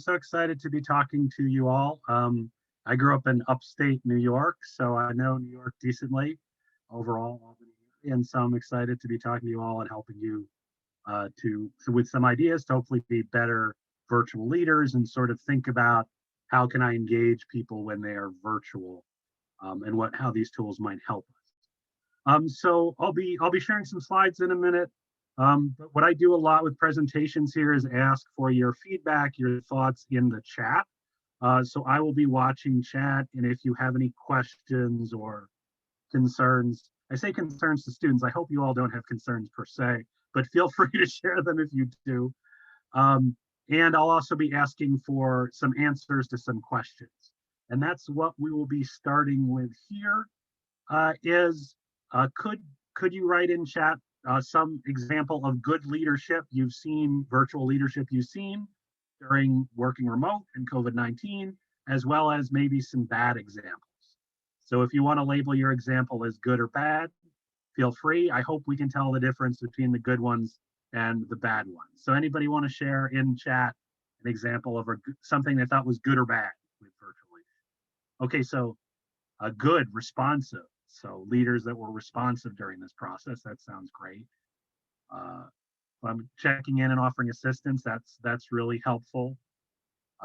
so excited to be talking to you all. I grew up in upstate New York, so I know New York decently overall, and so I'm excited to be talking to you all and helping you with some ideas to hopefully be better virtual leaders and sort of think about how can I engage people when they are virtual, and how these tools might help us. So I'll be sharing some slides in a minute. But what I do a lot with presentations here is ask for your feedback, your thoughts in the chat. So I will be watching chat, and if you have any questions or concerns, I say concerns to students. I hope you all don't have concerns per se, but feel free to share them if you do. And I'll also be asking for some answers to some questions. And that's what we will be starting with here. Could you write in chat some example of good leadership you've seen, virtual leadership you've seen during working remote and COVID-19, as well as maybe some bad examples. So if you want to label your example as good or bad, feel free. I hope we can tell the difference between the good ones and the bad ones. So anybody want to share in chat an example of something they thought was good or bad with virtual leadership? Okay, so good, responsive. So leaders that were responsive during this process, that sounds great. Checking in and offering assistance, that's really helpful.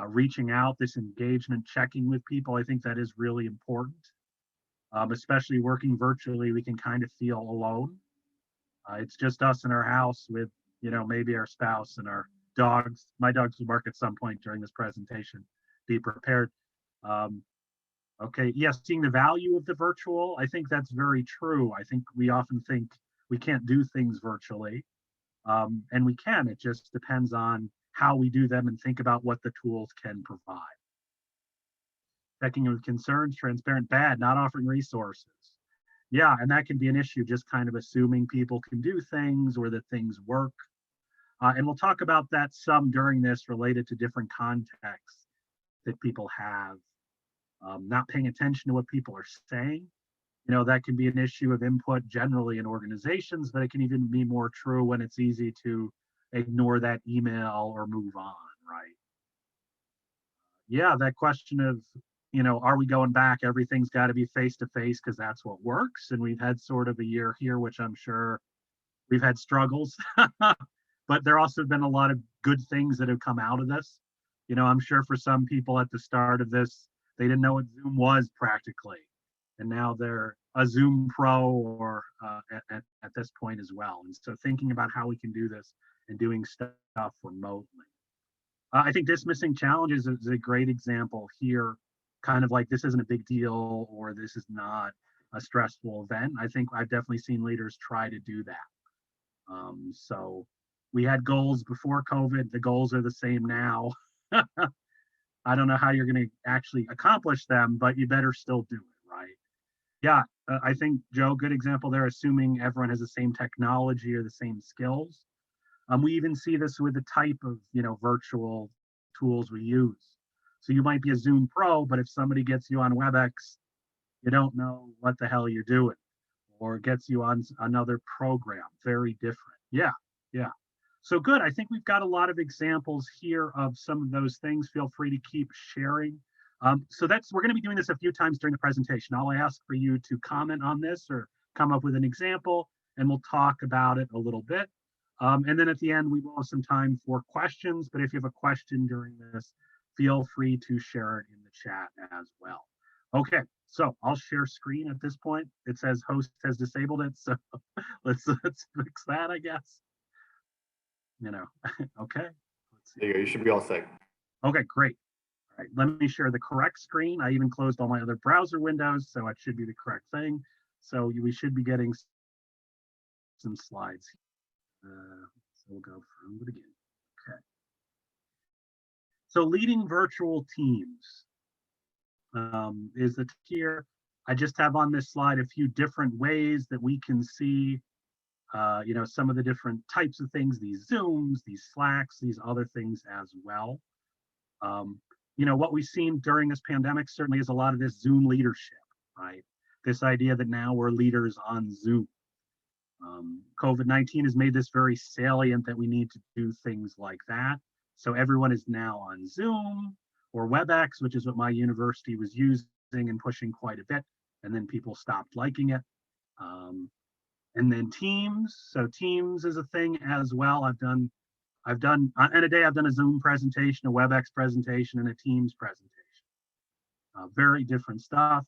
Reaching out, this engagement, checking with people, I think that is really important. Especially working virtually, we can kind of feel alone. It's just us in our house with, maybe our spouse and our dogs. My dogs will bark at some point during this presentation. Be prepared. Okay, yes, seeing the value of the virtual, I think that's very true. I think we often think we can't do things virtually, and we can. It just depends on how we do them and think about what the tools can provide. Checking with concerns, transparent, bad, not offering resources. Yeah, and that can be an issue, just kind of assuming people can do things or that things work. And we'll talk about that some during this related to different contexts that people have. Not paying attention to what people are saying. That can be an issue of input generally in organizations, but it can even be more true when it's easy to ignore that email or move on, right? Yeah, that question of, are we going back? Everything's got to be face to face because that's what works. And we've had sort of a year here, which I'm sure we've had struggles, but there also have been a lot of good things that have come out of this. I'm sure for some people at the start of this, they didn't know what Zoom was practically. And now they're a Zoom Pro or at this point as well. And so thinking about how we can do this and doing stuff remotely. I think dismissing challenges is a great example here, kind of like this isn't a big deal or this is not a stressful event. I think I've definitely seen leaders try to do that. So we had goals before COVID. The goals are the same now. I don't know how you're going to actually accomplish them, but you better still do it, right? Yeah, I think, Joe, good example there, assuming everyone has the same technology or the same skills. We even see this with the type of, virtual tools we use. So you might be a Zoom Pro, but if somebody gets you on WebEx, you don't know what the hell you're doing, or gets you on another program, very different. Yeah. So good. I think we've got a lot of examples here of some of those things. Feel free to keep sharing. So we're going to be doing this a few times during the presentation. I'll ask for you to comment on this or come up with an example, and we'll talk about it a little bit. And then at the end, we will have some time for questions. But if you have a question during this, feel free to share it in the chat as well. Okay, so I'll share screen at this point. It says host has disabled it, so let's fix that, I guess. Okay. There you go. You should be all set. Okay, great. All right, let me share the correct screen. I even closed all my other browser windows, so it should be the correct thing. So we should be getting some slides. So we'll go through it again. Okay. So leading virtual teams is the tier. I just have on this slide a few different ways that we can see some of the different types of things, these Zooms, these Slacks, these other things as well. What we've seen during this pandemic certainly is a lot of this Zoom leadership, right? This idea that now we're leaders on Zoom. COVID-19 has made this very salient that we need to do things like that. So everyone is now on Zoom or WebEx, which is what my university was using and pushing quite a bit. And then people stopped liking it. Um, and then Teams. So Teams is a thing as well. In a day, I've done a Zoom presentation, a WebEx presentation, and a Teams presentation. Very different stuff.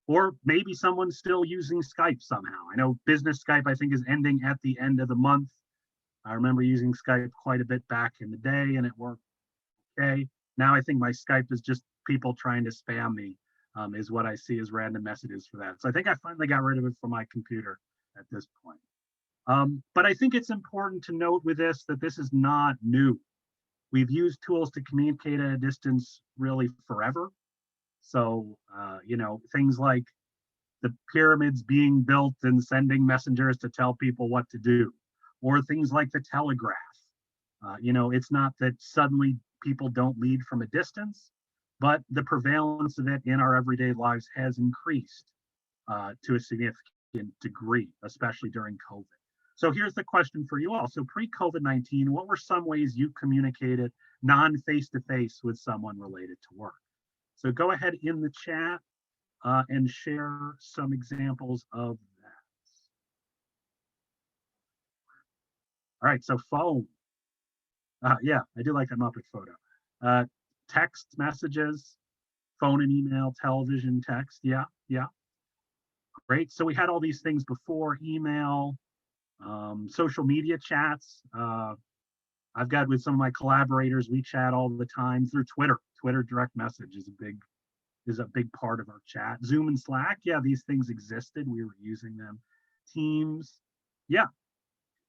Or maybe someone's still using Skype somehow. I know business Skype, I think, is ending at the end of the month. I remember using Skype quite a bit back in the day, and it worked okay. Now I think my Skype is just people trying to spam me, is what I see as random messages for that. So I think I finally got rid of it from my computer at this point. But I think it's important to note with this that this is not new. We've used tools to communicate at a distance really forever. So, things like the pyramids being built and sending messengers to tell people what to do, or things like the telegraph. It's not that suddenly people don't lead from a distance, but the prevalence of it in our everyday lives has increased to a significant degree, especially during COVID. So here's the question for you all. So pre-COVID-19, what were some ways you communicated non-face-to-face with someone related to work? So go ahead in the chat and share some examples of that. All right, so phone. Yeah, I do like that Muppet photo. Text messages, phone and email, television, text. Yeah, yeah. Great. So we had all these things before: email, social media chats. I've got with some of my collaborators, we chat all the time through Twitter. Twitter direct message is a big part of our chat. Zoom and Slack, yeah, these things existed. We were using them. Teams, yeah.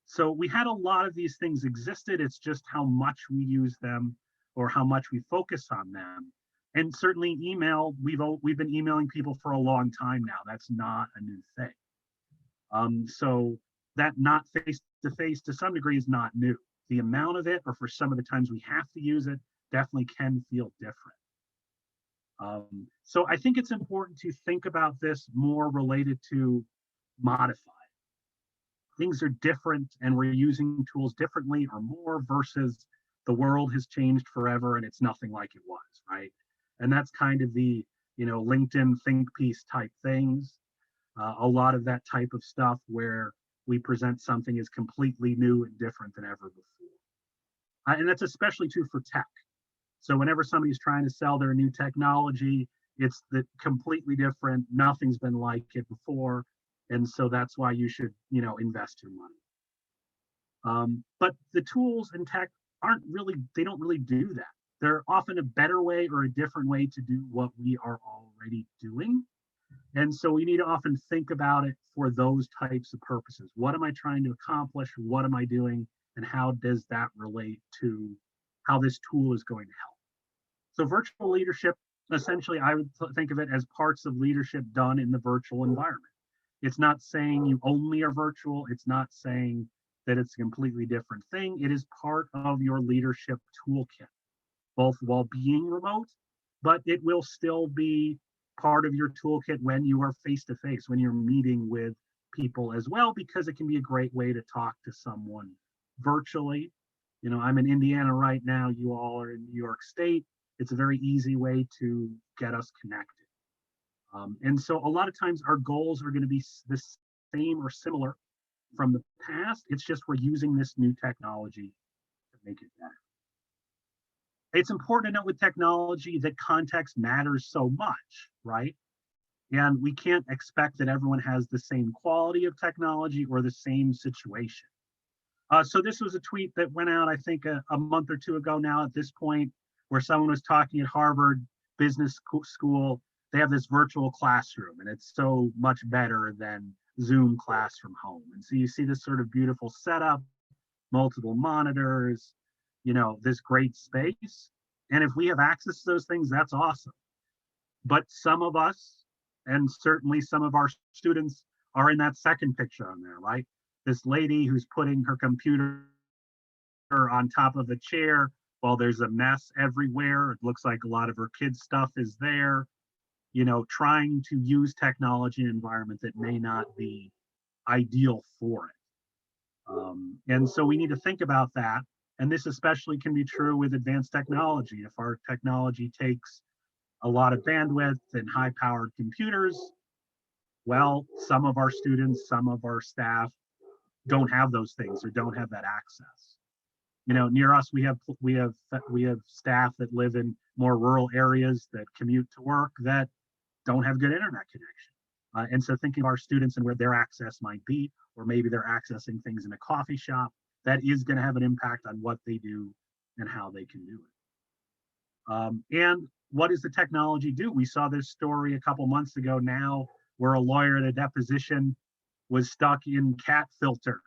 So we had a lot of these things existed. It's just how much we use them or how much we focus on them. And certainly email, we've been emailing people for a long time now. That's not a new thing. So that not face to face to some degree is not new. The amount of it, or for some of the times we have to use it, definitely can feel different. So I think it's important to think about this more related to modify. Things are different and we're using tools differently or more versus the world has changed forever and it's nothing like it was, right? And that's kind of the, LinkedIn think piece type things. A lot of that type of stuff where we present something as completely new and different than ever before. And that's especially true for tech. So whenever somebody's trying to sell their new technology, it's completely different. Nothing's been like it before. And so that's why you should, invest your money. But the tools in tech they don't really do that. They're often a better way or a different way to do what we are already doing. And so we need to often think about it for those types of purposes. What am I trying to accomplish? What am I doing? And how does that relate to how this tool is going to help? So virtual leadership, essentially, I would think of it as parts of leadership done in the virtual environment. It's not saying you only are virtual. It's not saying that it's a completely different thing. It is part of your leadership toolkit, both while being remote, but it will still be part of your toolkit when you are face-to-face, when you're meeting with people as well, because it can be a great way to talk to someone virtually. I'm in Indiana right now. You all are in New York State. It's a very easy way to get us connected. And so a lot of times our goals are going to be the same or similar from the past. It's just we're using this new technology to make it better. It's important to note with technology that context matters so much, right? And we can't expect that everyone has the same quality of technology or the same situation. So this was a tweet that went out, I think, a month or two ago now at this point, where someone was talking at Harvard Business School. They have this virtual classroom, and it's so much better than Zoom class from home. And so you see this sort of beautiful setup, multiple monitors, this great space. And if we have access to those things, that's awesome. But some of us, and certainly some of our students, are in that second picture on there, right? This lady who's putting her computer on top of a chair while there's a mess everywhere. It looks like a lot of her kids' stuff is there, trying to use technology in an environment that may not be ideal for it. And so we need to think about that. And this especially can be true with advanced technology. If our technology takes a lot of bandwidth and high powered computers, well, some of our students, some of our staff don't have those things or don't have that access. Near us, we have staff that live in more rural areas that commute to work that don't have good internet connection. And so thinking of our students and where their access might be, or maybe they're accessing things in a coffee shop, that is going to have an impact on what they do and how they can do it. And what does the technology do? We saw this story a couple months ago now where a lawyer at a deposition was stuck in cat filter.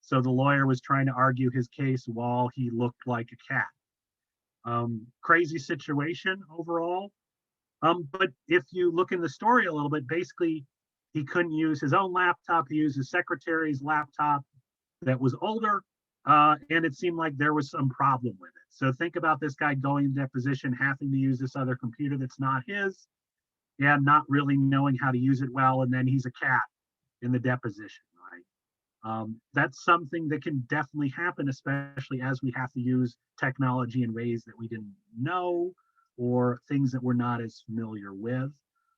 So the lawyer was trying to argue his case while he looked like a cat. Crazy situation overall. But if you look in the story a little bit, basically, he couldn't use his own laptop. He used his secretary's laptop that was older, and it seemed like there was some problem with it. So think about this guy going in deposition, having to use this other computer that's not his, and not really knowing how to use it well, and then he's a cat in the deposition, right? That's something that can definitely happen, especially as we have to use technology in ways that we didn't know or things that we're not as familiar with.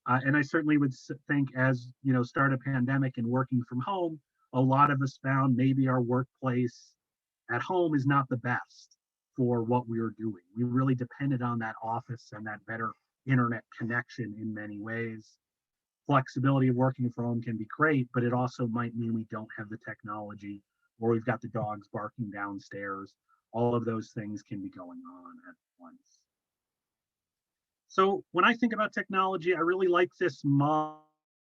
And I certainly would think as, start a pandemic and working from home, a lot of us found maybe our workplace at home is not the best for what we were doing. We really depended on that office and that better internet connection in many ways. Flexibility of working from home can be great, but it also might mean we don't have the technology or we've got the dogs barking downstairs. All of those things can be going on at once. So when I think about technology, I really like this model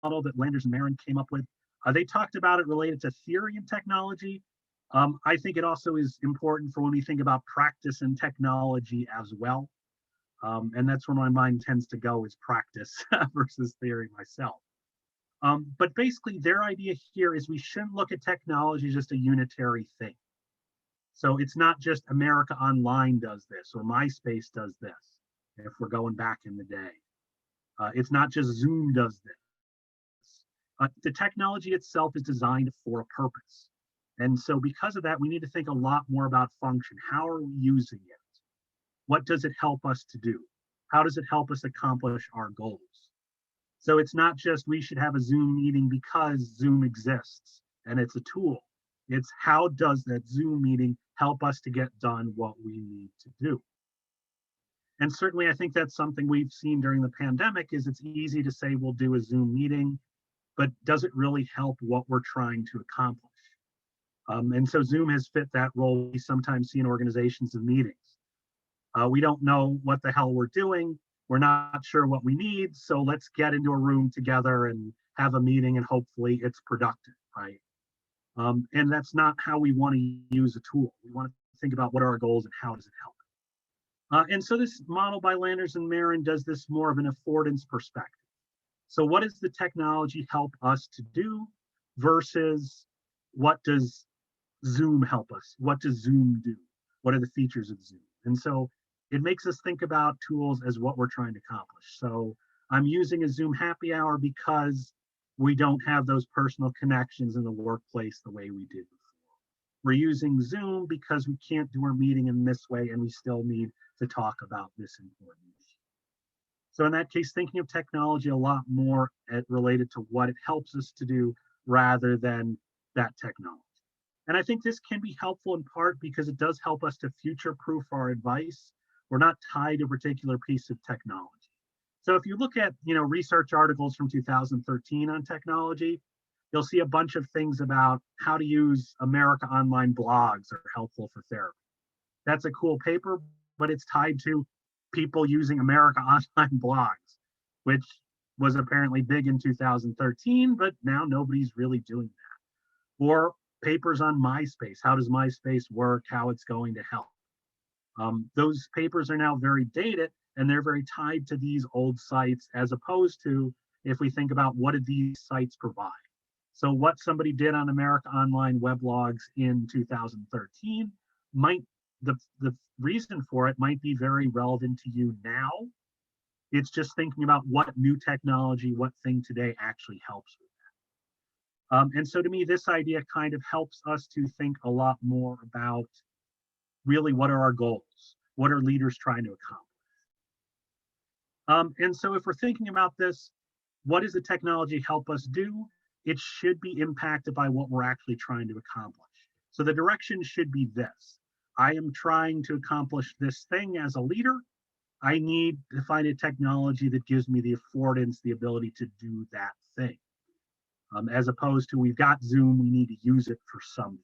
that Landers and Marin came up with. They talked about it related to theory and technology. I think it also is important for when we think about practice and technology as well. And that's where my mind tends to go is practice versus theory myself. But basically their idea here is we shouldn't look at technology as just a unitary thing. So it's not just America Online does this or MySpace does this, if we're going back in the day. It's not just Zoom does this. The technology itself is designed for a purpose. And so because of that, we need to think a lot more about function. How are we using it? What does it help us to do? How does it help us accomplish our goals? So it's not just we should have a Zoom meeting because Zoom exists and it's a tool. It's how does that Zoom meeting help us to get done what we need to do? And certainly I think that's something we've seen during the pandemic is it's easy to say we'll do a Zoom meeting, but does it really help what we're trying to accomplish? And so Zoom has fit that role we sometimes see in organizations of meetings. We don't know what the hell we're doing. We're not sure what we need. So let's get into a room together and have a meeting and hopefully it's productive, right? And that's not how we want to use a tool. We want to think about what are our goals and how does it help? And so this model by Landers and Marin does this more of an affordance perspective. So what does the technology help us to do versus what does Zoom help us? What does Zoom do? What are the features of Zoom? And so it makes us think about tools as what we're trying to accomplish. So I'm using a Zoom happy hour because we don't have those personal connections in the workplace the way we did before. We're using Zoom because we can't do our meeting in this way and we still need to talk about this important issue. So in that case, thinking of technology a lot more related to what it helps us to do rather than that technology. And I think this can be helpful in part because it does help us to future-proof our advice. We're not tied to a particular piece of technology. So if you look at research articles from 2013 on technology, you'll see a bunch of things about how to use America Online blogs are helpful for therapy. That's a cool paper, but it's tied to people using America Online blogs, which was apparently big in 2013, but now nobody's really doing that. Or papers on MySpace. How does MySpace work? How it's going to help. Those papers are now very dated and they're very tied to these old sites as opposed to if we think about what did these sites provide. So what somebody did on America Online weblogs in 2013 might, the reason for it might be very relevant to you now. It's just thinking about what new technology, what thing today actually helps with that. And so to me, this idea kind of helps us to think a lot more about really what are our goals? What are leaders trying to accomplish? And so if we're thinking about this, what does the technology help us do? It should be impacted by what we're actually trying to accomplish. So the direction should be this. I am trying to accomplish this thing as a leader. I need to find a technology that gives me the affordance, the ability to do that thing. As opposed to we've got Zoom, we need to use it for something.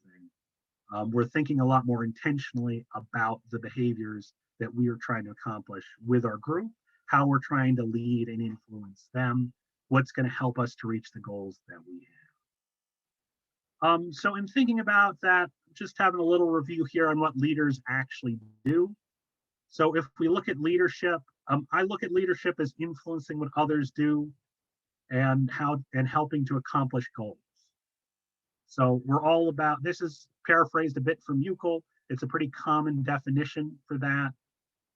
We're thinking a lot more intentionally about the behaviors that we are trying to accomplish with our group, how we're trying to lead and influence them, what's going to help us to reach the goals that we have. So in thinking about that, just having a little review here on what leaders actually do. So if we look at leadership, I look at leadership as influencing what others do and helping to accomplish goals. So we're all about, this is paraphrased a bit from Euclid. It's a pretty common definition for that.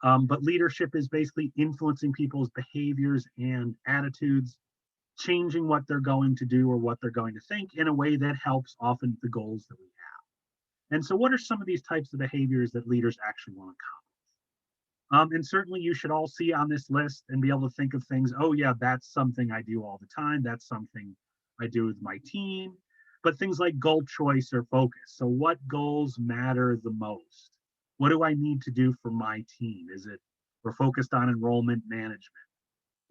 But leadership is basically influencing people's behaviors and attitudes, changing what they're going to do or what they're going to think in a way that helps often the goals that we have. And so what are some of these types of behaviors that leaders actually want to accomplish? And certainly you should all see on this list and be able to think of things, oh yeah, that's something I do all the time. That's something I do with my team. But things like goal choice or focus. So what goals matter the most? What do I need to do for my team? Is it we're focused on enrollment management?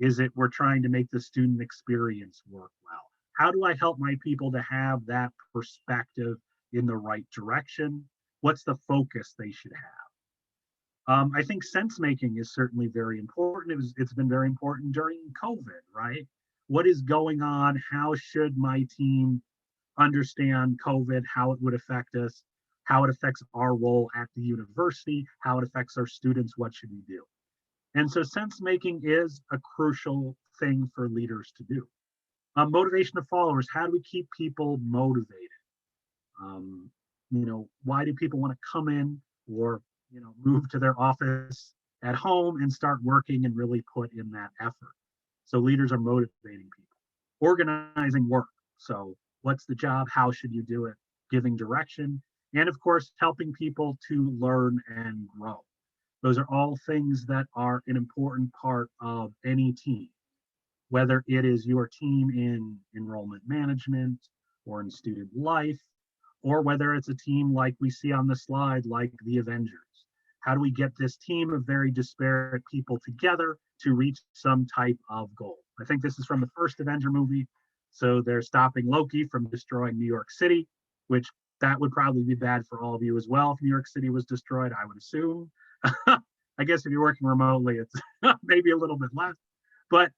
Is it we're trying to make the student experience work well? How do I help my people to have that perspective in the right direction? What's the focus they should have? I think sense making is certainly very important. It's been very important during COVID, right? What is going on? How should my team understand COVID, how it would affect us, how it affects our role at the university, how it affects our students, what should we do? And so sense making is a crucial thing for leaders to do. Motivation of followers, how do we keep people motivated? Why do people want to come in or, move to their office at home and start working and really put in that effort? So leaders are motivating people. Organizing work. So what's the job? How should you do it? Giving direction. And of course, helping people to learn and grow. Those are all things that are an important part of any team, whether it is your team in enrollment management or in student life, or whether it's a team like we see on the slide, like the Avengers. How do we get this team of very disparate people together to reach some type of goal? I think this is from the first Avenger movie. So they're stopping Loki from destroying New York City, which that would probably be bad for all of you as well if New York City was destroyed, I would assume. I guess if you're working remotely, it's maybe a little bit less. But,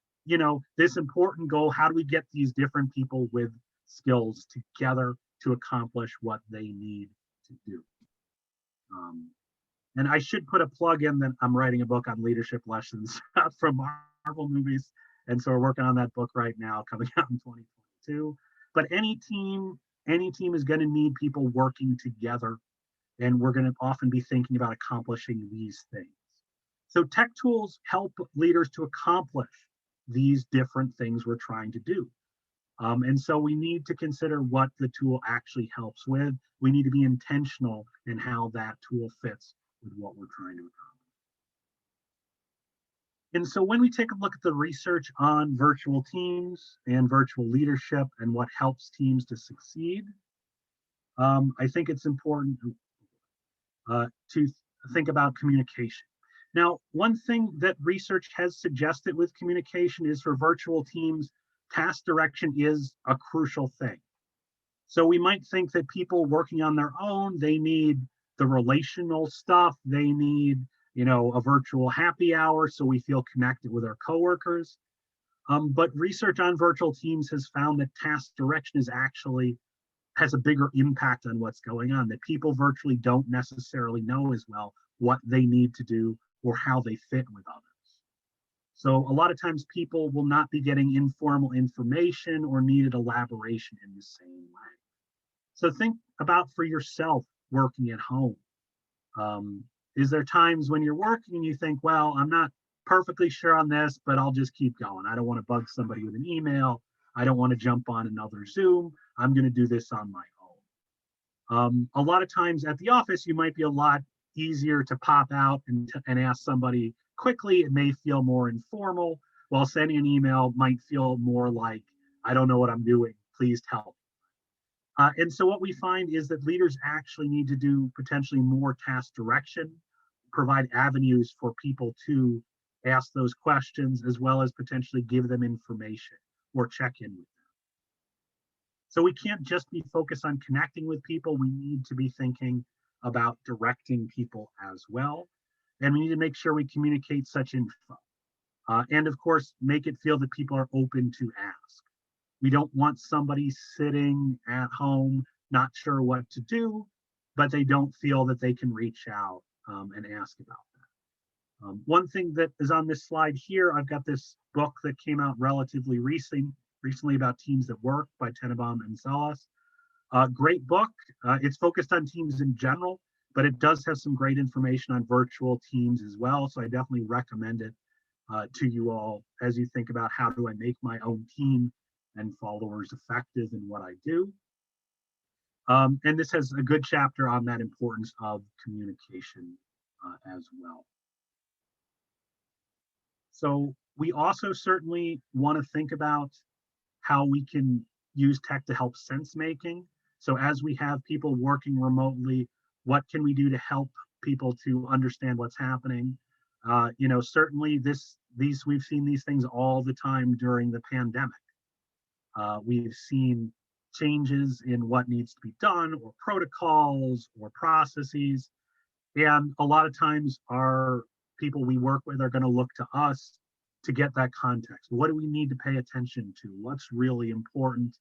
this important goal, how do we get these different people with skills together to accomplish what they need to do? And I should put a plug in that I'm writing a book on leadership lessons from Marvel movies. And so we're working on that book right now, coming out in 2022. But any team is going to need people working together. And we're going to often be thinking about accomplishing these things. So tech tools help leaders to accomplish these different things we're trying to do. And so we need to consider what the tool actually helps with. We need to be intentional in how that tool fits with what we're trying to accomplish. And so when we take a look at the research on virtual teams and virtual leadership and what helps teams to succeed, I think it's important to think about communication. Now, one thing that research has suggested with communication is for virtual teams, task direction is a crucial thing. So we might think that people working on their own, they need the relational stuff, they need, a virtual happy hour so we feel connected with our coworkers. But research on virtual teams has found that task direction has a bigger impact on what's going on, that people virtually don't necessarily know as well what they need to do or how they fit with others. So a lot of times people will not be getting informal information or needed elaboration in the same way. So think about for yourself working at home. Is there times when you're working and you think, well, I'm not perfectly sure on this, but I'll just keep going. I don't want to bug somebody with an email. I don't want to jump on another Zoom. I'm going to do this on my own. A lot of times at the office, you might be a lot easier to pop out and ask somebody quickly. It may feel more informal, while sending an email might feel more like, I don't know what I'm doing, please help. And so what we find is that leaders actually need to do potentially more task direction, provide avenues for people to ask those questions, as well as potentially give them information or check in with them. So we can't just be focused on connecting with people. We need to be thinking about directing people as well. And we need to make sure we communicate such info. And of course, make it feel that people are open to ask. We don't want somebody sitting at home, not sure what to do, but they don't feel that they can reach out and ask about that. One thing that is on this slide here, I've got this book that came out relatively recently about teams that work by Tenenbaum and Salas. Great book. It's focused on teams in general, but it does have some great information on virtual teams as well. So I definitely recommend it to you all as you think about how do I make my own team and followers effective in what I do. And this has a good chapter on that importance of communication as well. So we also certainly want to think about how we can use tech to help sense making. So as we have people working remotely, what can we do to help people to understand what's happening? Certainly we've seen these things all the time during the pandemic. We've seen changes in what needs to be done, or protocols, or processes. And a lot of times our people we work with are going to look to us to get that context. What do we need to pay attention to? What's really important?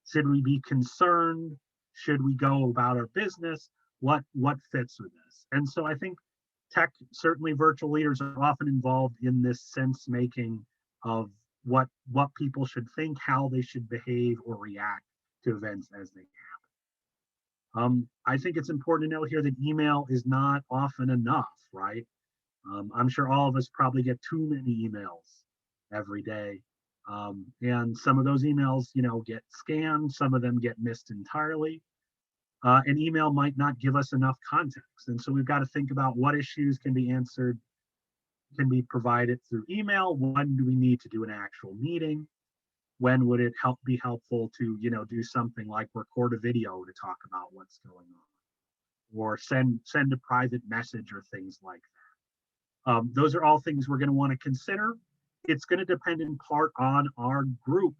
Should we be concerned? Should we go about our business? What fits with this? And so I think tech, certainly virtual leaders, are often involved in this sense making of what people should think, how they should behave or react to events as they happen. I think it's important to note here that email is not often enough, right? I'm sure all of us probably get too many emails every day. And some of those emails, get scanned, some of them get missed entirely. An email might not give us enough context. And so we've got to think about what issues can be answered, can be provided through email. When do we need to do an actual meeting? When would it be helpful to, do something like record a video to talk about what's going on, or send a private message or things like that. Those are all things we're going to want to consider. It's going to depend in part on our group.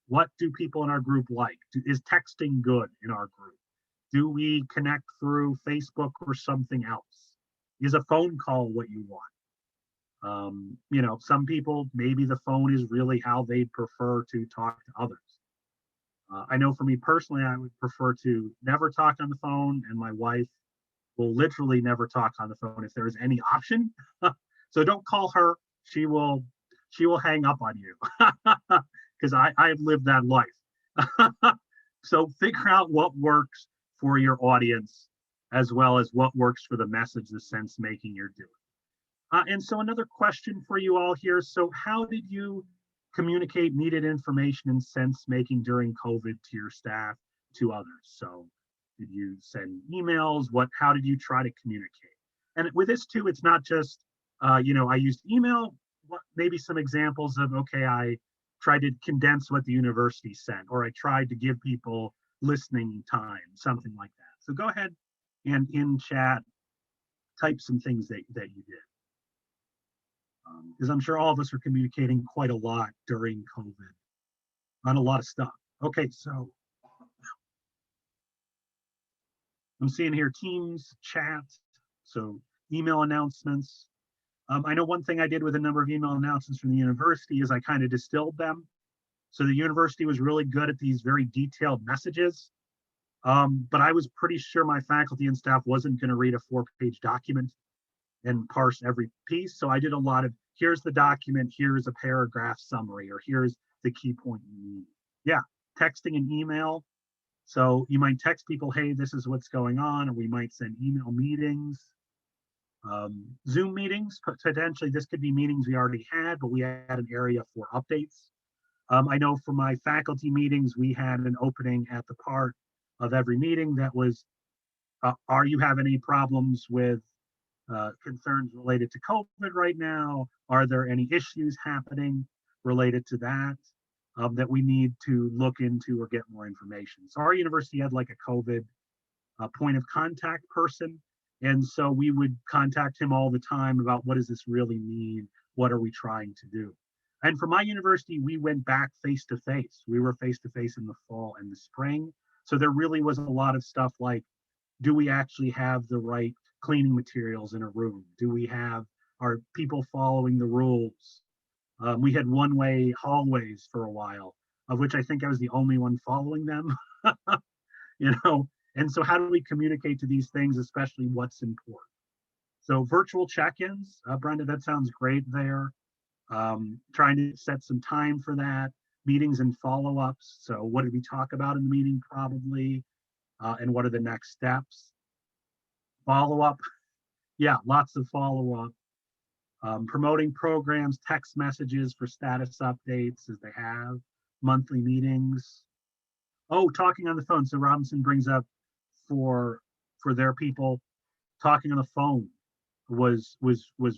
What do people in our group like? Is texting good in our group? Do we connect through Facebook or something else? Is a phone call what you want? Some people, maybe the phone is really how they prefer to talk to others. I know for me personally, I would prefer to never talk on the phone, and my wife will literally never talk on the phone if there is any option. So don't call her. She will hang up on you because I've lived that life. So figure out what works for your audience, as well as what works for the message, the sense making you're doing. And so another question for you all here. So how did you communicate needed information and sense making during COVID to your staff, to others? So did you send emails? How did you try to communicate? And with this too, it's not just, I used email. Maybe some examples of, okay, I tried to condense what the university sent, or I tried to give people listening time, something like that. So go ahead and in chat, type some things that you did. Because I'm sure all of us are communicating quite a lot during COVID on a lot of stuff. Okay, so I'm seeing here Teams, chat, so email announcements. I know one thing I did with a number of email announcements from the university is I kind of distilled them. So the university was really good at these very detailed messages, but I was pretty sure my faculty and staff wasn't going to read a 4-page document and parse every piece. So I did a lot of, here's the document, here's a paragraph summary, or here's the key point you need. Yeah, texting and email. So you might text people, hey, this is what's going on, or we might send email meetings. Zoom meetings, potentially this could be meetings we already had, but we had an area for updates. I know for my faculty meetings, we had an opening at the part of every meeting that was, are you having any problems with concerns related to COVID right now? Are there any issues happening related to that that we need to look into or get more information? So our university had like a COVID point of contact person. And so we would contact him all the time about what does this really mean? What are we trying to do? And for my university, we went back face to face. We were face to face in the fall and the spring. So there really was a lot of stuff like, do we actually have the right cleaning materials in a room? Do we have, are people following the rules? We had one-way hallways for a while, of which I think I was the only one following them. you know, and so how do we communicate to these things, especially what's important? So virtual check-ins, Brenda, that sounds great there. Trying to set some time for that, meetings and follow-ups. So what did we talk about in the meeting probably, and what are the next steps? Follow-up, yeah, lots of follow-up. Promoting programs, text messages for status updates as they have, monthly meetings. Oh, talking on the phone. So Robinson brings up for their people, talking on the phone was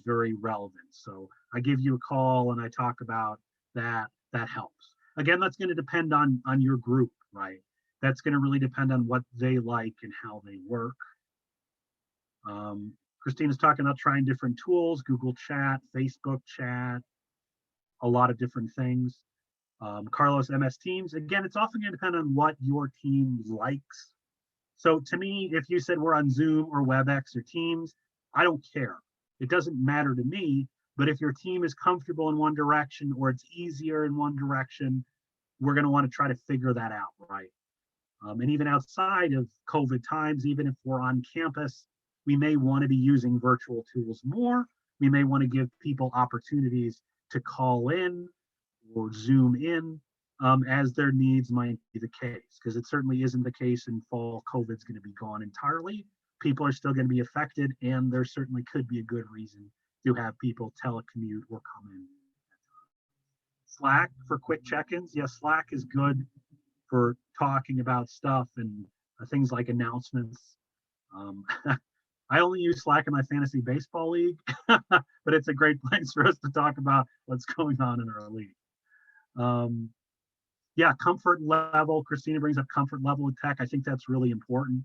very relevant. So I give you a call and I talk about that. That helps. Again, that's going to depend on your group, right? That's going to really depend on what they like and how they work. Christina's talking about trying different tools, Google Chat, Facebook Chat, a lot of different things. Carlos, MS Teams. Again, it's often going to depend on what your team likes. So to me, if you said we're on Zoom or WebEx or Teams, I don't care. It doesn't matter to me. But if your team is comfortable in one direction or it's easier in one direction, we're going to want to try to figure that out, right? And even outside of COVID times, even if we're on campus, we may want to be using virtual tools more. We may want to give people opportunities to call in or Zoom in as their needs might be the case, because it certainly isn't the case in fall. COVID's going to be gone entirely. People are still going to be affected, and there certainly could be a good reason to have people telecommute or come in. Slack for quick check-ins. Yes, Slack is good for talking about stuff and things like announcements. I only use Slack in my fantasy baseball league, but it's a great place for us to talk about what's going on in our league. Yeah, comfort level. Christina brings up comfort level with tech. I think that's really important.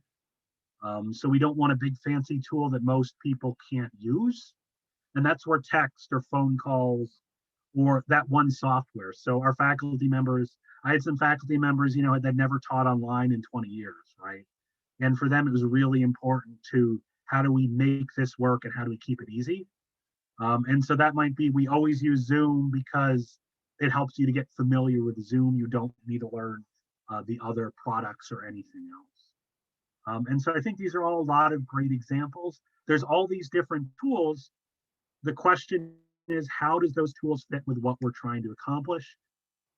So we don't want a big fancy tool that most people can't use. And that's where text or phone calls or that one software. So our faculty members, I had some faculty members, that never taught online in 20 years, right? And for them, it was really important to how do we make this work and how do we keep it easy? And so that might be, we always use Zoom because it helps you to get familiar with Zoom. You don't need to learn the other products or anything else. And so I think these are all a lot of great examples. There's all these different tools. The question is, how does those tools fit with what we're trying to accomplish?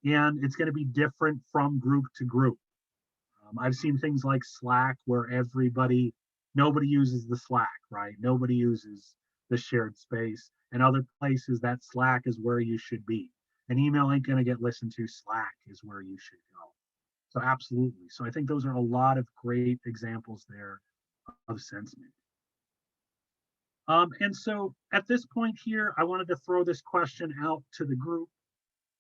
And it's going to be different from group to group. I've seen things like Slack where nobody uses the Slack, right? Nobody uses the shared space. And other places that Slack is where you should be. And email ain't going to get listened to. Slack is where you should go. So absolutely. So I think those are a lot of great examples there of sentiment. And so at this point here, I wanted to throw this question out to the group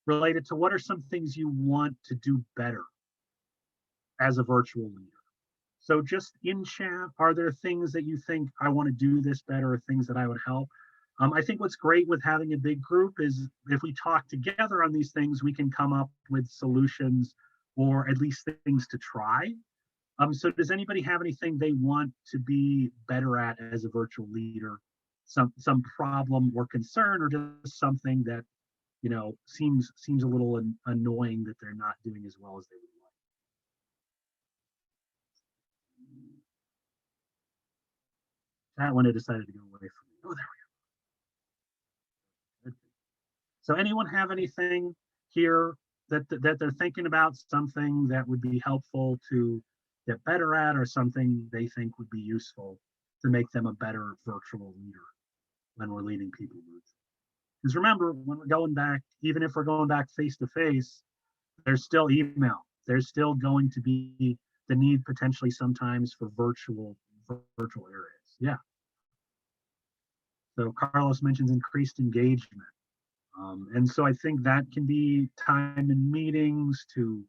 related to what are some things you want to do better as a virtual leader. So just in chat, are there things that you think I want to do this better or things that I would help? I think what's great with having a big group is if we talk together on these things, we can come up with solutions or at least things to try. So does anybody have anything they want to be better at as a virtual leader? Some problem or concern, or just something that seems a little annoying that they're not doing as well as they would like. That one I decided to go away from me. Oh, there we go. So anyone have anything here that they're thinking about, something that would be helpful to get better at, or something they think would be useful to make them a better virtual leader when we're leading people virtually? Because remember, when we're going back, even if we're going back face to face, there's still email. There's still going to be the need potentially sometimes for virtual areas. Yeah. So Carlos mentions increased engagement. And so I think that can be time in meetings to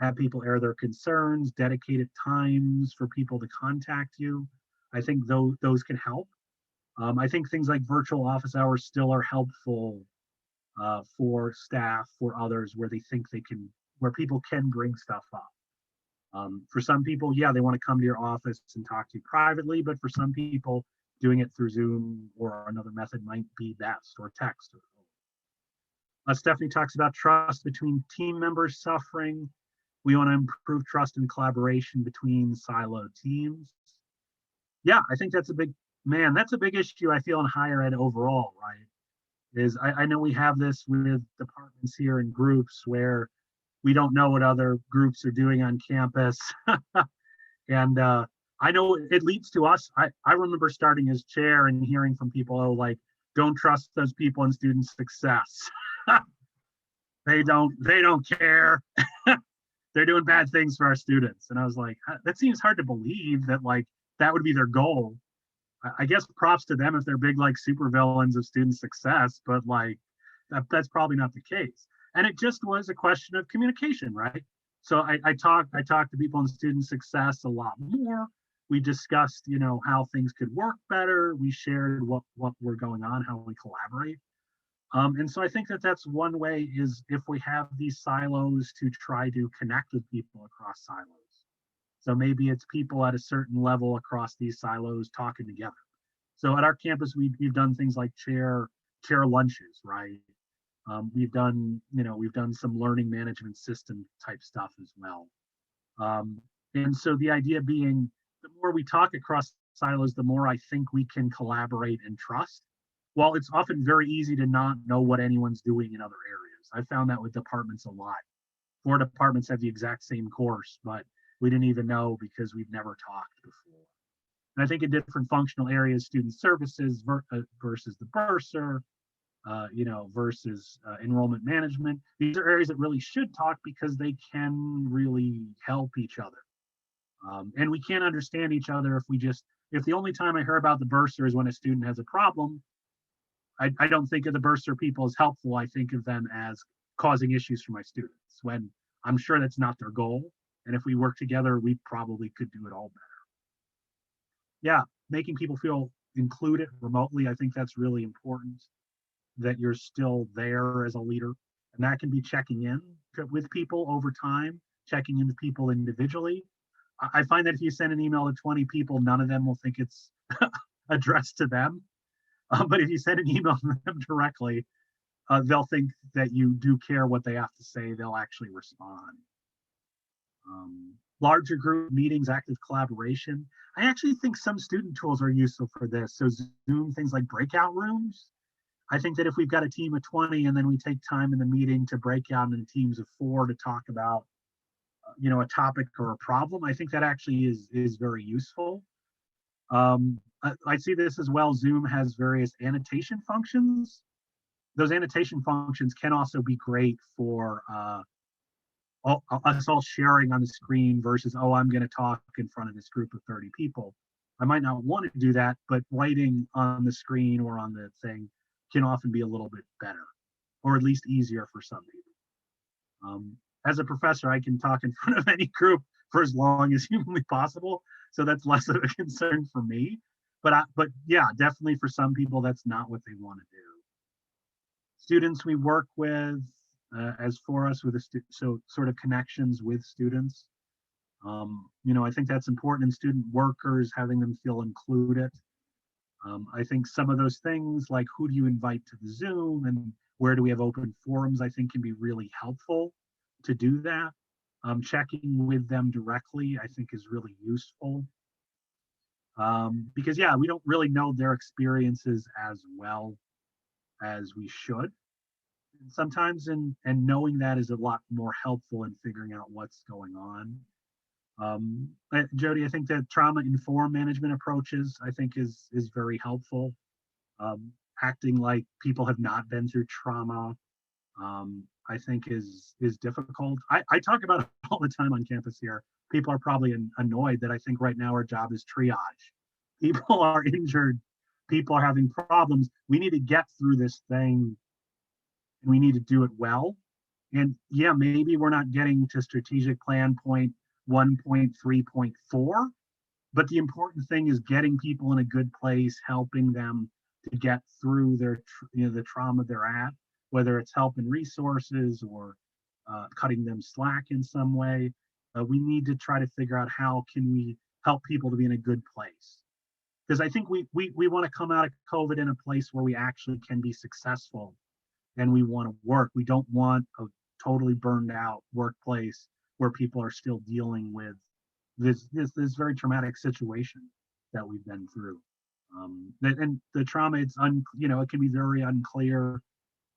have people air their concerns, dedicated times for people to contact you. I think those can help. I think things like virtual office hours still are helpful for staff, for others, where they think they can, where people can bring stuff up. For some people, yeah, they want to come to your office and talk to you privately, but for some people, doing it through Zoom or another method might be best, or text. Stephanie talks about trust between team members suffering. We want to improve trust and collaboration between siloed teams. Yeah, I think that's a big, man, that's a big issue I feel in higher ed overall, right? I know we have this with departments here and groups where we don't know what other groups are doing on campus. And I know it leads to us. I remember starting as chair and hearing from people, oh, like, don't trust those people in student success. They don't care. They're doing bad things for our students. And I was like, that seems hard to believe that like that would be their goal. I guess props to them if they're big like supervillains of student success, but like that's probably not the case. And it just was a question of communication, right? So I talked to people in student success a lot more. We discussed, how things could work better. We shared what were going on, how we collaborate. And so I think that that's one way, is if we have these silos, to try to connect with people across silos. So maybe it's people at a certain level across these silos talking together. So at our campus, we've done things like chair lunches, right? We've done some learning management system type stuff as well. And so the idea being, the more we talk across silos, the more I think we can collaborate and trust. While it's often very easy to not know what anyone's doing in other areas. I found that with departments a lot. 4 departments have the exact same course, but we didn't even know because we've never talked before. And I think in different functional areas, student services versus the bursar, versus enrollment management, these are areas that really should talk because they can really help each other. And we can't understand each other if the only time I hear about the bursar is when a student has a problem. I don't think of the bursar people as helpful. I think of them as causing issues for my students, when I'm sure that's not their goal. And if we work together, we probably could do it all better. Yeah, making people feel included remotely, I think that's really important, that you're still there as a leader. And that can be checking in with people over time, checking in with people individually. I find that if you send an email to 20 people, none of them will think it's addressed to them. But if you send an email to them directly, they'll think that you do care what they have to say. They'll actually respond. Larger group meetings, active collaboration. I actually think some student tools are useful for this. So Zoom, things like breakout rooms. I think that if we've got a team of 20 and then we take time in the meeting to break out into teams of 4 to talk about, a topic or a problem, I think that actually is very useful. I see this as well. Zoom has various annotation functions. Those annotation functions can also be great for us all sharing on the screen versus, oh, I'm going to talk in front of this group of 30 people. I might not want to do that, but writing on the screen or on the thing can often be a little bit better, or at least easier for some people. As a professor, I can talk in front of any group for as long as humanly possible, so that's less of a concern for me. But yeah, definitely for some people, that's not what they want to do. Students we work with, as for us with so sort of connections with students. I think that's important in student workers, having them feel included. I think some of those things, like who do you invite to the Zoom and where do we have open forums, I think can be really helpful to do that. Checking with them directly, I think, is really useful. Because yeah, we don't really know their experiences as well as we should sometimes, and knowing that is a lot more helpful in figuring out what's going on. Jody, I think that trauma-informed management approaches, I think, is very helpful. Acting like people have not been through trauma, I think is difficult. I talk about it all the time on campus here. People are probably annoyed that I think right now our job is triage. People are injured people are having problems. We need to get through this thing and we need to do it well. And yeah, maybe we're not getting to strategic plan point 1.3.4, but the important thing is getting people in a good place, helping them to get through their, the trauma they're at, whether it's help and resources or cutting them slack in some way. We need to try to figure out how can we help people to be in a good place. Because I think we want to come out of COVID in a place where we actually can be successful and we want to work. We don't want a totally burned out workplace where people are still dealing with this very traumatic situation that we've been through. And the trauma, it can be very unclear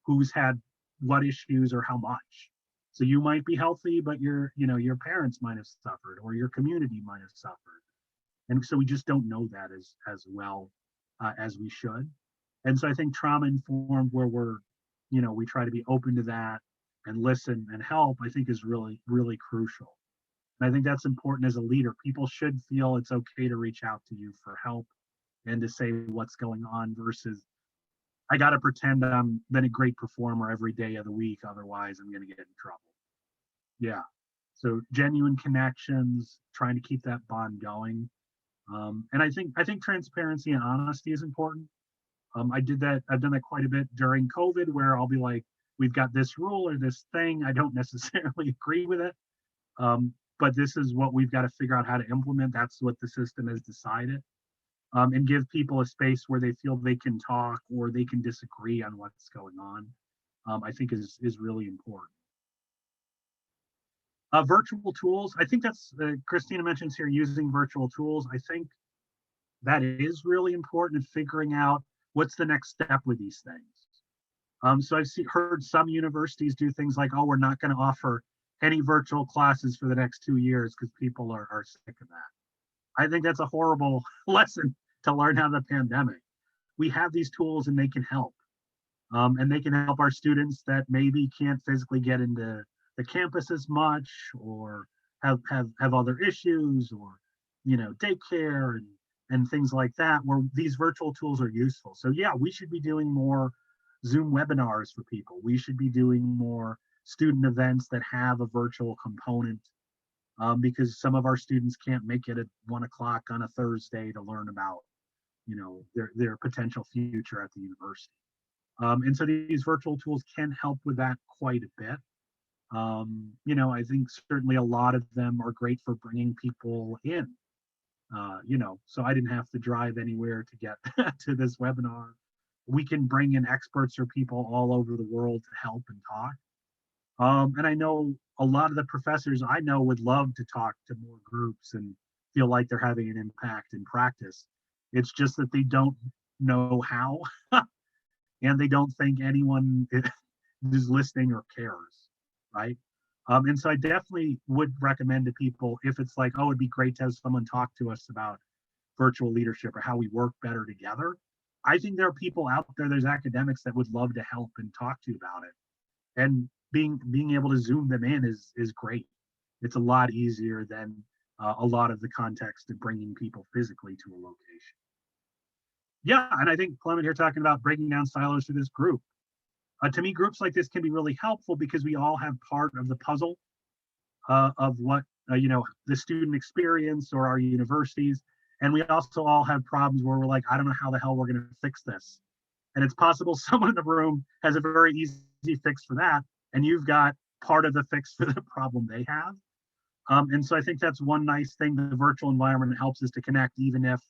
who's had what issues or how much. So you might be healthy, but your parents might have suffered or your community might have suffered. And so we just don't know that as well as we should. And so I think trauma informed, where we try to be open to that and listen and help, I think is really, really crucial. And I think that's important as a leader. People should feel it's okay to reach out to you for help and to say what's going on versus I got to pretend I'm been a great performer every day of the week. Otherwise, I'm going to get in trouble. Yeah. So genuine connections, trying to keep that bond going. And I think transparency and honesty is important. I've done that quite a bit during COVID, where I'll be like, we've got this rule or this thing. I don't necessarily agree with it. But this is what we've got to figure out how to implement. That's what the system has decided. And give people a space where they feel they can talk or they can disagree on what's going on, I think is really important. Virtual tools, I think that's, Christina mentions here using virtual tools. I think that is really important in figuring out what's the next step with these things. So I've heard some universities do things like, oh, we're not going to offer any virtual classes for the next 2 years because people are sick of that. I think that's a horrible lesson to learn out of the pandemic. We have these tools and they can help. And they can help our students that maybe can't physically get into the campus as much or have other issues or, daycare and things like that, where these virtual tools are useful. So yeah, we should be doing more Zoom webinars for people. We should be doing more student events that have a virtual component, because some of our students can't make it at 1 o'clock on a Thursday to learn about, their potential future at the university. And so these virtual tools can help with that quite a bit. I think certainly a lot of them are great for bringing people in. So I didn't have to drive anywhere to get to this webinar. We can bring in experts or people all over the world to help and talk. And I know a lot of the professors I know would love to talk to more groups and feel like they're having an impact in practice. It's just that they don't know how, and they don't think anyone is listening or cares, right? And so I definitely would recommend to people, if it's like, oh, it'd be great to have someone talk to us about virtual leadership or how we work better together. I think there are people out there, there's academics that would love to help and talk to you about it. And being able to Zoom them in is great. It's a lot easier than a lot of the context of bringing people physically to a location. Yeah, and I think Clement here talking about breaking down silos to this group. To me, groups like this can be really helpful because we all have part of the puzzle of what the student experience or our universities, and we also all have problems where we're like, I don't know how the hell we're going to fix this. And it's possible someone in the room has a very easy fix for that, and you've got part of the fix for the problem they have. And so I think that's one nice thing. The virtual environment helps us to connect, even if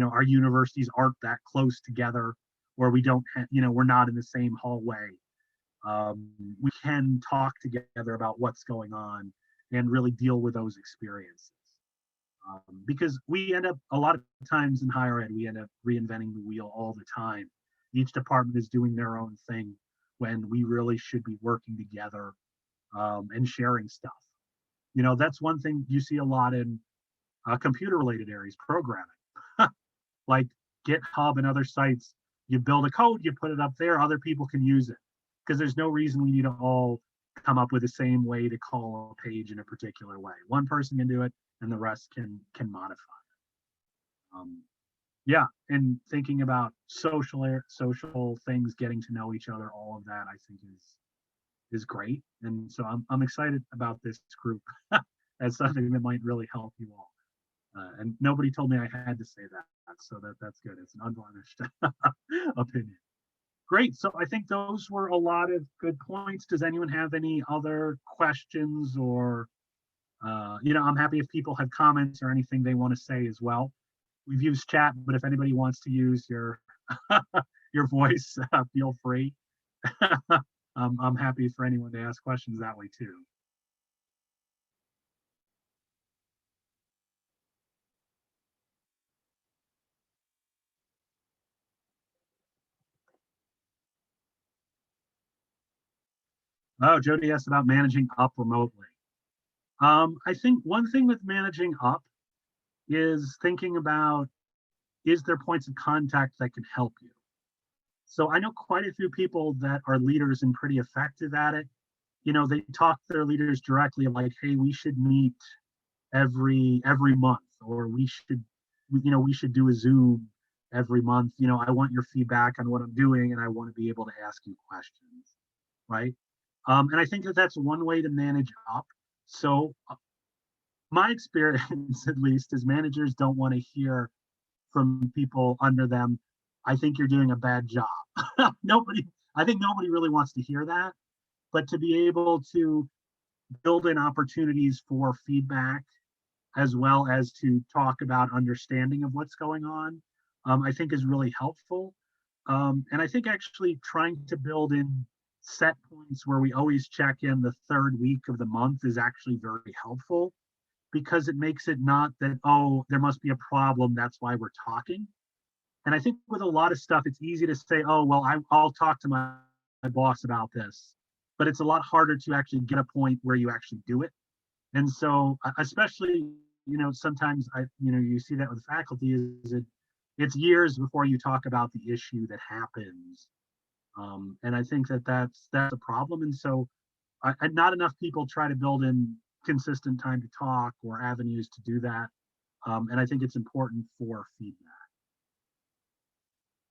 our universities aren't that close together, or we don't, we're not in the same hallway. We can talk together about what's going on and really deal with those experiences. Because we end up, a lot of times in higher ed, we end up reinventing the wheel all the time. Each department is doing their own thing when we really should be working together and sharing stuff. That's one thing you see a lot in computer-related areas, programming. Like GitHub and other sites, you build a code, you put it up there, other people can use it. Because there's no reason we need to all come up with the same way to call a page in a particular way. One person can do it, and the rest can modify it. Yeah, and thinking about social things, getting to know each other, all of that, I think is great. And so I'm excited about this group as something that might really help you all. And nobody told me I had to say that, so that's good. It's an unvarnished opinion. Great. So I think those were a lot of good points. Does anyone have any other questions or I'm happy if people have comments or anything they want to say as well. We've used chat, but if anybody wants to use your your voice, feel free. I'm happy for anyone to ask questions that way too. Oh, Jody asked about managing up remotely. I think one thing with managing up is thinking about, is there points of contact that can help you? So I know quite a few people that are leaders and pretty effective at it. They talk to their leaders directly like, hey, we should meet every month, or we should do a Zoom every month. I want your feedback on what I'm doing, and I want to be able to ask you questions, right? And I think that that's one way to manage up. So my experience, at least, is managers don't want to hear from people under them, I think you're doing a bad job. I think nobody really wants to hear that. But to be able to build in opportunities for feedback as well as to talk about understanding of what's going on, I think is really helpful. And I think actually trying to build in set points where we always check in the third week of the month is actually very helpful, because it makes it not that, oh, there must be a problem, that's why we're talking. And I think with a lot of stuff, it's easy to say, oh, well, I'll talk to my boss about this. But it's a lot harder to actually get a point where you actually do it. And so, especially, sometimes you see that with faculty, it's years before you talk about the issue that happens. And I think that that's a problem. And so, not enough people try to build in consistent time to talk or avenues to do that. And I think it's important for feedback.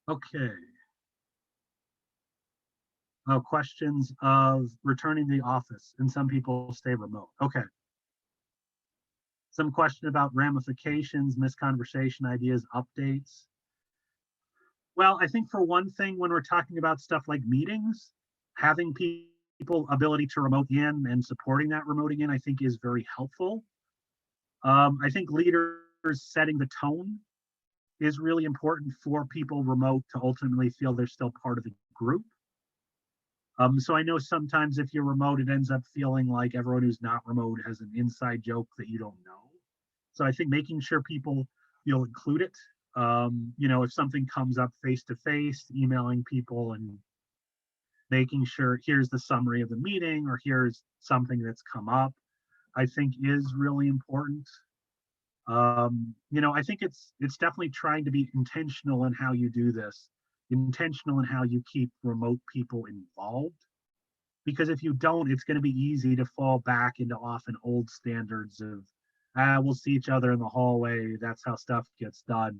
Okay. Oh, questions of returning to the office, and some people stay remote. Okay. Some question about ramifications, misconversation ideas, updates. Well, I think for one thing, when we're talking about stuff like meetings, having people ability to remote in and supporting that remoting in, I think is very helpful. I think leaders setting the tone is really important for people remote to ultimately feel they're still part of the group. So I know sometimes if you're remote, it ends up feeling like everyone who's not remote has an inside joke that you don't know. So I think making sure people feel included. If something comes up face to face, emailing people and making sure here's the summary of the meeting or here's something that's come up, I think is really important. I think it's definitely trying to be intentional in how you do this, intentional in how you keep remote people involved. Because if you don't, it's going to be easy to fall back into often old standards of, we'll see each other in the hallway. That's how stuff gets done.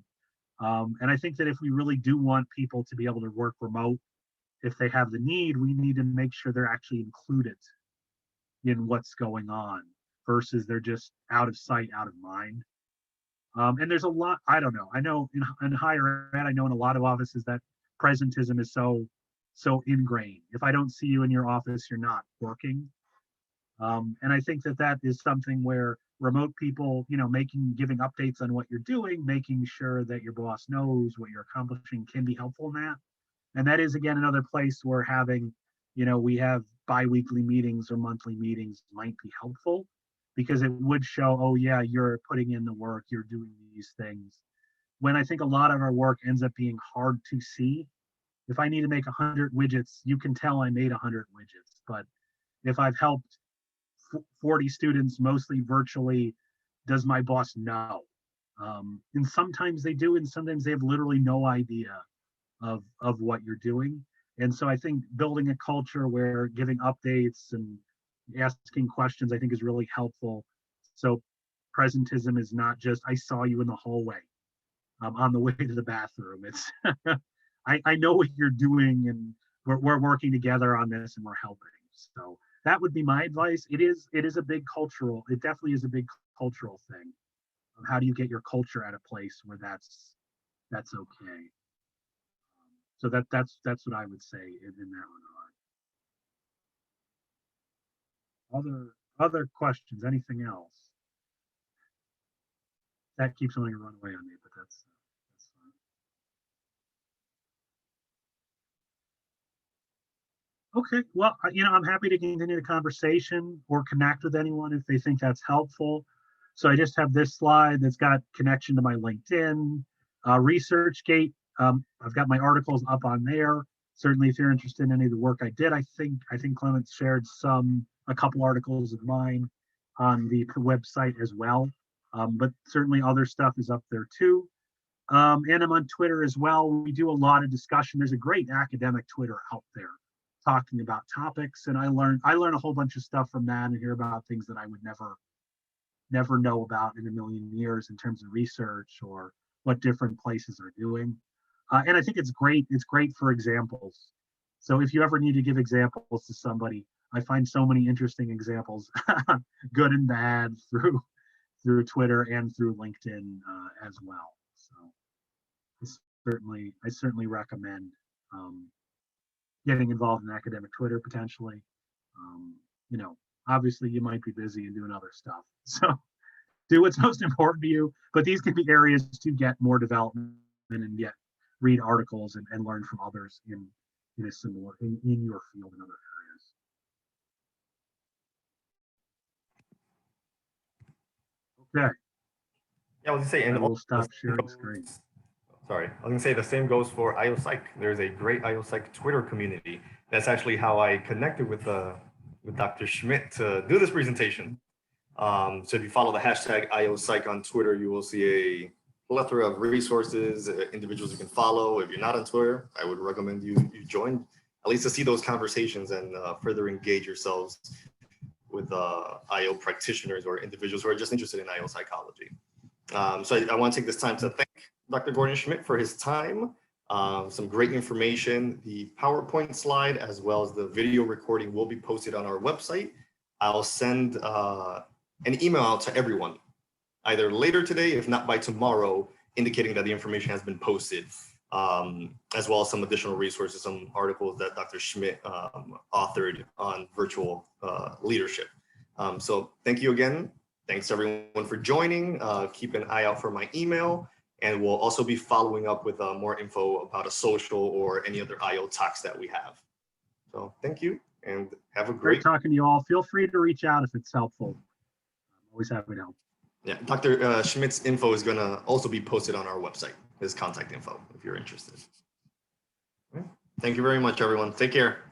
And I think that if we really do want people to be able to work remote, if they have the need, we need to make sure they're actually included in what's going on versus they're just out of sight, out of mind. And there's a lot, I don't know. I know in higher ed, I know in a lot of offices that presentism is so ingrained. If I don't see you in your office, you're not working. And I think that that is something where remote people, giving updates on what you're doing, making sure that your boss knows what you're accomplishing can be helpful in that. And that is, again, another place where having, we have biweekly meetings or monthly meetings might be helpful, because it would show, oh, yeah, you're putting in the work, you're doing these things. When I think a lot of our work ends up being hard to see. If I need to make 100 widgets, you can tell I made 100 widgets. But if I've helped 40 students, mostly virtually, does my boss know? And sometimes they do, and sometimes they have literally no idea of what you're doing. And so I think building a culture where giving updates and asking questions, I think, is really helpful. So presentism is not just, I saw you in the hallway. on the way to the bathroom. It's I know what you're doing, and we're working together on this, and we're helping. So that would be my advice. It is a big cultural. It definitely is a big cultural thing. How do you get your culture at a place where that's okay? So that's what I would say in that regard. Other questions? Anything else? That keeps wanting to run away on me, but that's fine. Okay. Well, I'm happy to continue the conversation or connect with anyone if they think that's helpful. So I just have this slide that's got connection to my LinkedIn, ResearchGate. I've got my articles up on there. Certainly, if you're interested in any of the work I did, I think Clement shared a couple articles of mine on the website as well. But certainly other stuff is up there too. And I'm on Twitter as well. We do a lot of discussion. There's a great academic Twitter out there talking about topics, and I learn a whole bunch of stuff from that and hear about things that I would never know about in a million years in terms of research or what different places are doing. And I think it's great. It's great for examples. So if you ever need to give examples to somebody, I find so many interesting examples, good and bad, through Twitter and through LinkedIn as well. So I certainly recommend getting involved in academic Twitter potentially. Obviously you might be busy and doing other stuff. So do what's most important to you, but these can be areas to get more development and read articles and learn from others in a similar in your field and other areas. Okay. Yeah, I was gonna say, and I will also stop sharing screen. sorry, I was gonna say the same goes for IO Psych. There's a great IO Psych Twitter community. That's actually how I connected with Dr. Schmidt to do this presentation. So if you follow the hashtag IO Psych on Twitter, you will see a plethora of resources, individuals you can follow. If you're not on Twitter, I would recommend you join, at least to see those conversations and further engage yourselves with IO practitioners or individuals who are just interested in IO psychology. So I want to take this time to thank Dr. Gordon Schmidt for his time, some great information. The PowerPoint slide as well as the video recording will be posted on our website. I'll send an email out to everyone, either later today, if not by tomorrow, indicating that the information has been posted, as well as some additional resources, some articles that Dr. Schmidt authored on virtual leadership. So thank you again. Thanks everyone for joining. Keep an eye out for my email, and we'll also be following up with more info about a social or any other IO talks that we have. So thank you and have a great talking to you all. Feel free to reach out if it's helpful. I'm always happy to help. Yeah, Dr. Schmidt's info is going to also be posted on our website, his contact info, if you're interested. Thank you very much, everyone. Take care.